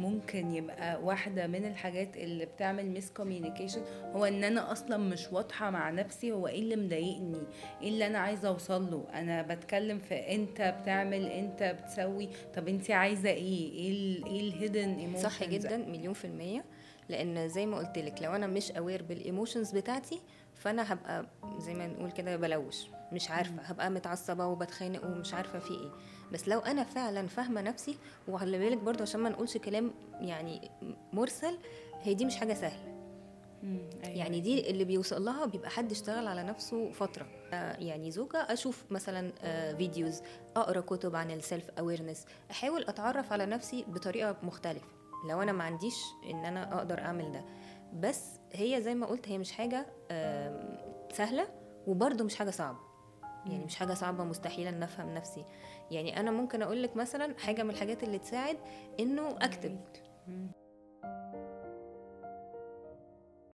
ممكن يبقى واحدة من الحاجات اللي بتعمل ميس كوميونيكيشن هو ان انا اصلا مش واضحة مع نفسي هو ايه اللي مضايقني، ايه اللي انا عايزة اوصل له. انا بتكلم في انت بتعمل، انت بتسوي، طب انت عايزة ايه، ايه الهيدن صح ايموشنز. جدا، مليون في المية. لان زي ما قلت لك، لو انا مش اوير بالايموشنز بتاعتي، فانا هبقى زي ما نقول كده بلوش، مش عارفه، هبقى متعصبه وبتخانق ومش عارفه في ايه. بس لو انا فعلا فاهمه نفسي، وخلي بالك برضه عشان ما نقولش كلام يعني مرسل، هي دي مش حاجه سهله. أيوة يعني دي اللي بيوصل لها بيبقى حد اشتغل على نفسه فترة. يعني زوجة أشوف مثلا فيديوز، أقرأ كتب عن السيلف أويرنس، أحاول أتعرف على نفسي بطريقة مختلفة لو أنا ما عنديش إن أنا أقدر أعمل ده. بس هي زي ما قلت، هي مش حاجة سهلة، وبرضه مش حاجة صعبة. يعني مش حاجة صعبة مستحيل أن أفهم نفسي. يعني أنا ممكن أقولك مثلا حاجة من الحاجات اللي تساعد إنه أكتب.